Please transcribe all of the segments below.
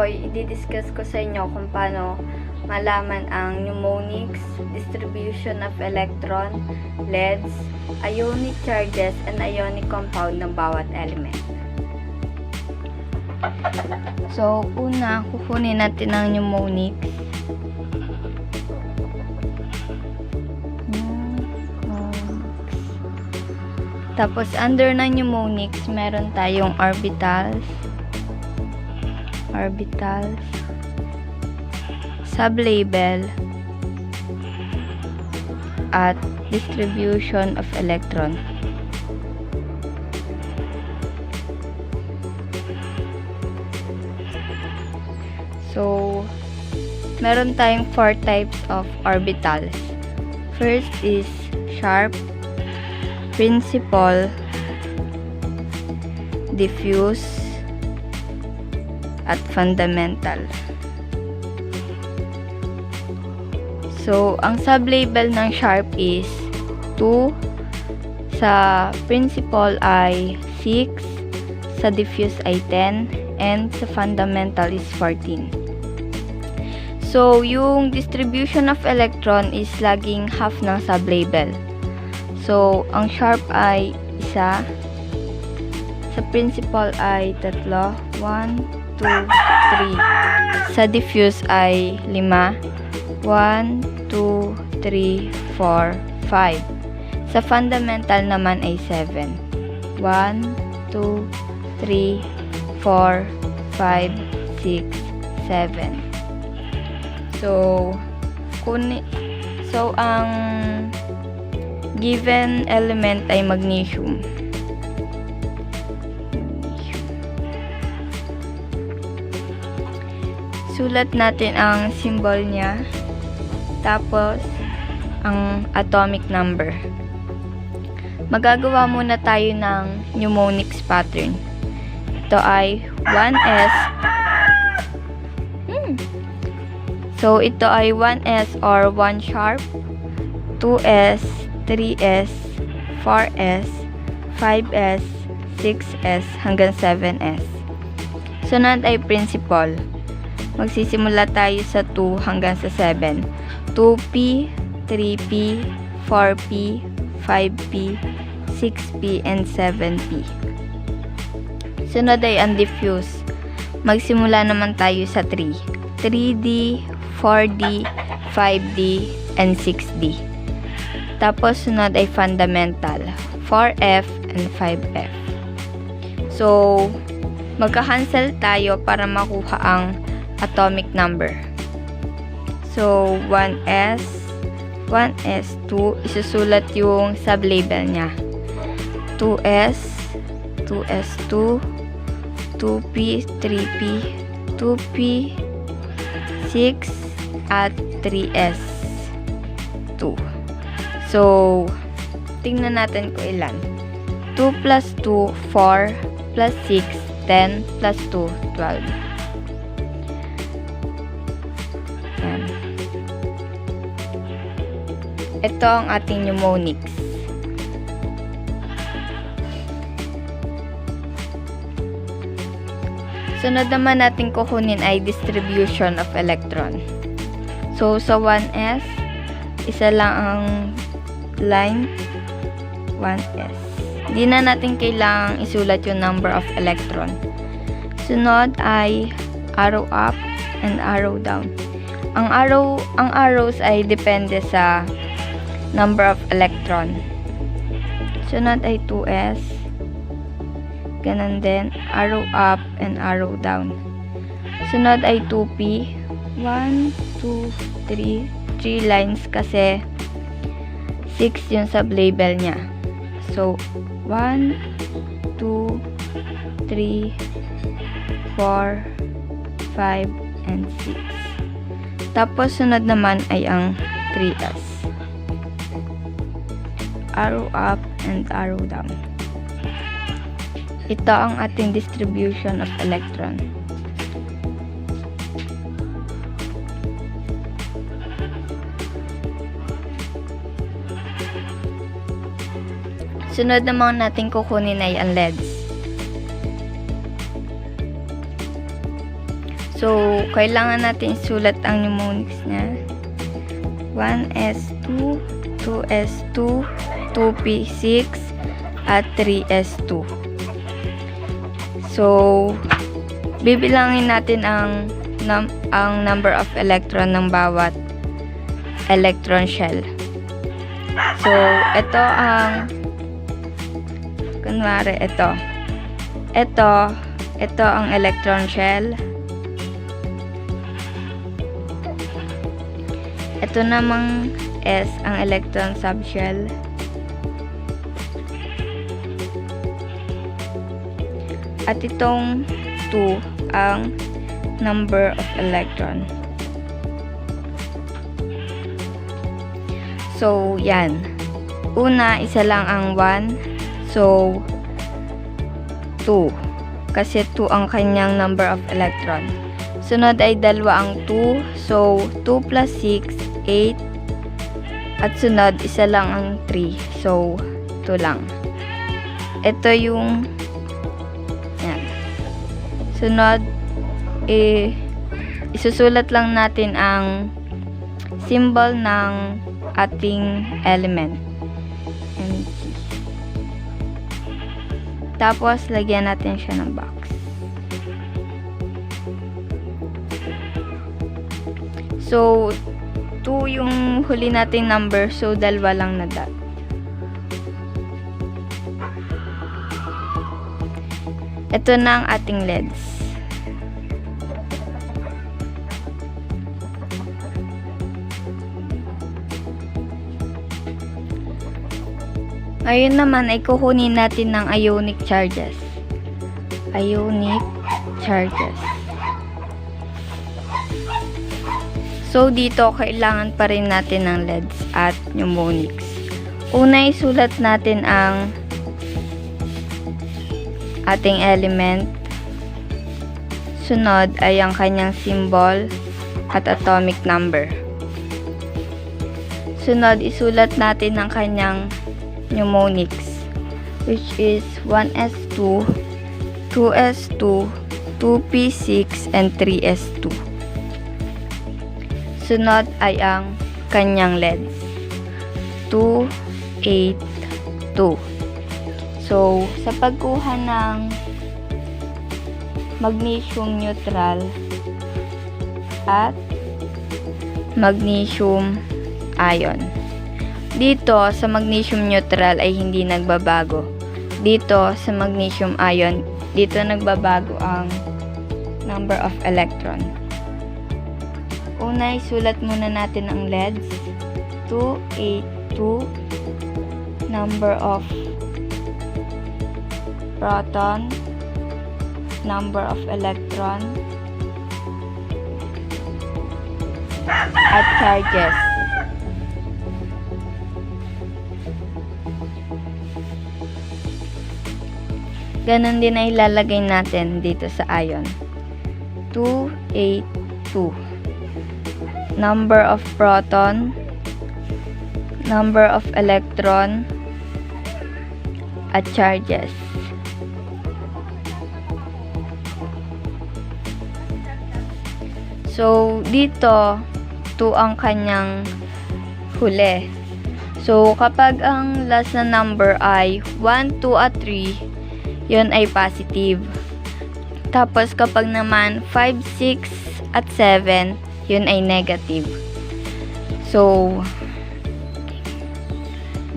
ay i-discuss ko sa inyo kung paano malaman ang mnemonics, distribution of electron, LEDs, ionic charges, and ionic compound ng bawat element. So, una, kukunin natin ang mnemonics. Tapos, under na mnemonics, meron tayong orbitals, sublabel, at distribution of electron. So, meron tayong 4 types of orbitals. First is sharp, principal, diffuse, at fundamental. So, ang sublabel ng sharp is 2, sa principal ay 6, sa diffuse ay 10, and sa fundamental is 14. So, yung distribution of electron is laging half ng sublabel. So, ang sharp ay 1, sa principal ay 3, 1, 2, 3. Sa diffuse ay 5, 1, 2, 3, 4, 5. Sa fundamental naman ay 7, 1, 2, 3, 4, 5, 6, 7. So, ang given element ay magnesium. Sulat natin ang symbol niya, tapos ang atomic number. Magagawa muna tayo ng mnemonics pattern. Ito ay 1s. So, ito ay 1s or 1 sharp, 2s, 3s, 4s, 5s, 6s, hanggang 7s. Sunod ay principal. Magsisimula tayo sa 2 hanggang sa 7. 2p, 3p, 4p, 5p, 6p, and 7p. Sunod ay ang diffuse. Magsimula naman tayo sa 3. 3d, 4d, 5d, and 6d. Tapos sunod ay fundamental. 4f and 5f. So, magka-cancel tayo para makuha ang atomic number. So, 1s, 1s2, isusulat yung sublabel niya. 2s, 2s2, 2p, 3p, 2p, 6, at 3s2. So, tingnan natin kung ilan. 2 plus 2, 4, plus 6, 10, plus 2, 12. Yan. Ito ang ating mnemonics. Sunod naman natin kukunin ay distribution of electron. So, sa 1s, isa lang ang line, 1s. Hindi na natin kailangang isulat yung number of electron. Sunod ay arrow up and arrow down. Ang arrows ay depende sa number of electron. Sunod ay 2s. Ganun din, arrow up and arrow down. Sunod ay 2p. 1, 2, 3. 3 lines kasi 6 yung sublabel niya. So, 1, 2, 3, 4, 5, and 6. Tapos, sunod naman ay ang 3s. Arrow up and arrow down. Ito ang ating distribution of electron. Sunod naman natin kukunin ay ang LEDs. So, So, kailangan natin isulat ang mnemonics niya. 1s2, 2s2, 2p6, at 3s2. So, bibilangin natin ang number of electron ng bawat electron shell. So, ito ang kunwari, ito ang electron shell. Ito namang S ang electron subshell. At itong 2 ang number of electron. So, yan. Una, isa lang ang 1. So, 2. Kasi 2 ang kanyang number of electron. Sunod ay dalawa ang 2. So, 2 plus 6, 8. At sunod, isa lang ang 3. So, 2 lang. Ito yung yan. Sunod, isusulat lang natin ang symbol ng ating element. Mg. Tapos, lagyan natin siya ng box. So, 2 yung huli nating number. So, dalawa lang na dot. Ito na ang ating LEDs. Ngayon naman ay kukunin natin ng ionic charges. Ionic charges. So, dito kailangan pa rin natin ng LEDs at mnemonics. Una, isulat natin ang ating element. Sunod ay ang kanyang symbol at atomic number. Sunod, isulat natin ang kanyang mnemonics, which is 1s2, 2s2, 2p6, and 3s2. Sunod ay ang kanyang LEDs, 2, 8, 2. So, sa pagkuha ng magnesium neutral at magnesium ion, dito sa magnesium neutral ay hindi nagbabago. Dito sa magnesium ion, dito nagbabago ang number of electron. Una, isulat muna natin ang LEDs. 282, number of proton, number of electron, at charges. Ganon din ay ilalagay natin dito sa ion. 282. Number of proton, number of electron, at charges. So, dito, 2 ang kanyang huli. So, kapag ang last na number ay 1, 2, at 3, yun ay positive. Tapos, kapag naman 5, 6, at 7, yun ay negative. So,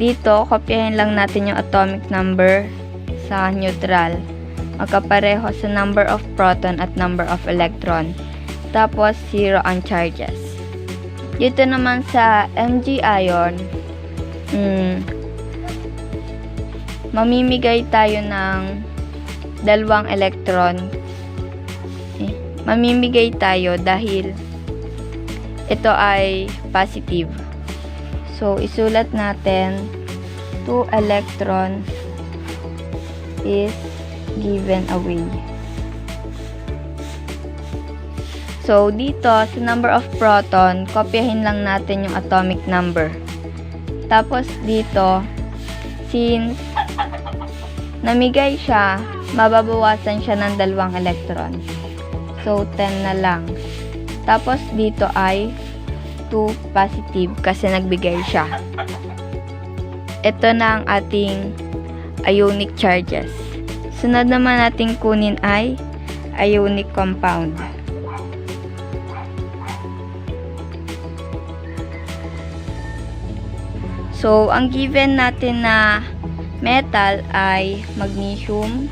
dito, kopyahin lang natin yung atomic number sa neutral. Magkapareho sa number of proton at number of electron. Tapos, 0 ang charges. Dito naman sa Mg ion, mamimigay tayo ng dalawang electron. Mamimigay tayo dahil ito ay positive. So, isulat natin 2 electron is given away. So, dito, sa number of proton, kopyahin lang natin yung atomic number. Tapos, dito, since namigay siya, mababawasan siya ng dalawang electron. So, 10 na lang. Tapos, dito ay 2 positive kasi nagbigay siya. Ito na ang ating ionic charges. Sunod naman nating kunin ay ionic compound. So, ang given natin na metal ay magnesium.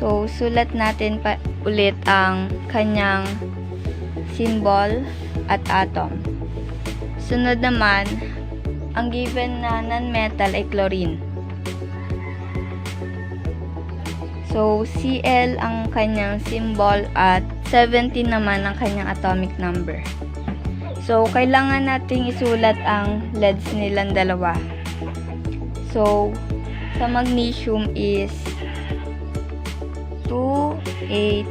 So, sulat natin pa ulit ang kanyang symbol at atom. Sunod naman, ang given na non-metal ay chlorine. So, Cl ang kanyang symbol at 17 naman ang kanyang atomic number. So, kailangan nating isulat ang leads nilang dalawa. So, sa magnesium is 282.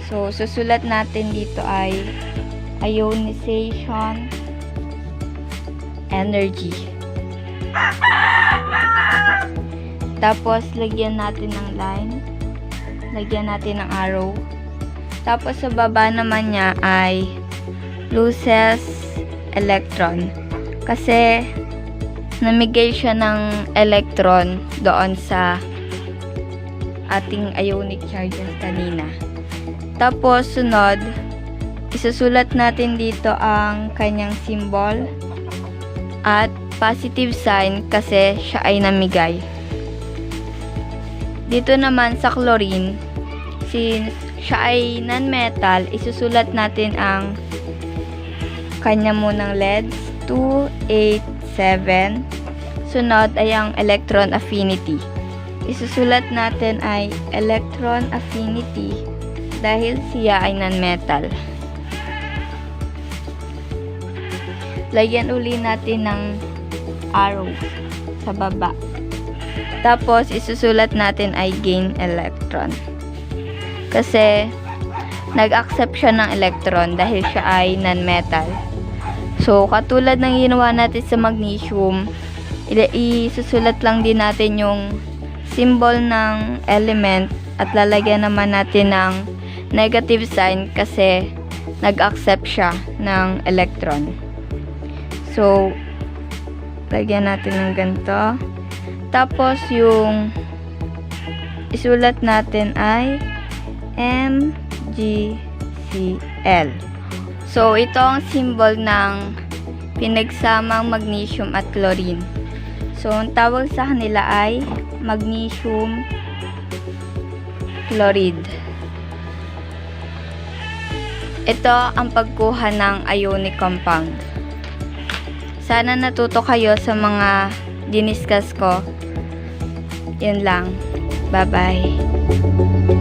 So, susulat natin dito ay ionization energy. Tapos, lagyan natin ng line. Lagyan natin ng arrow. Tapos, sa baba naman niya ay loses electron. Kasi, namigay siya ng electron doon sa ating ionic charges kanina. Tapos, sunod, isusulat natin dito ang kanyang symbol at positive sign kasi siya ay namigay. Dito naman sa chlorine, since siya ay non-metal, isusulat natin ang kanya munang leads, 287. Sunod ay ang electron affinity. Isusulat natin ay electron affinity dahil siya ay non-metal. Lagyan uli natin ng arrow sa baba. Tapos, isusulat natin ay gain electron. Kasi, nag-accept siya ng electron dahil siya ay non-metal. So, katulad ng ginawa natin sa magnesium, isusulat lang din natin yung symbol ng element at lalagyan naman natin ng negative sign kasi nag-accept siya ng electron. So, lagyan natin ng ganito. Tapos, yung isulat natin ay MgCl. So, ito ang symbol ng pinagsamang magnesium at chlorine. So, ang tawag sa kanila ay magnesium chloride. Ito ang pagkuha ng ionic compound. Sana natuto kayo sa mga diniscuss ko. Yun lang. Bye-bye.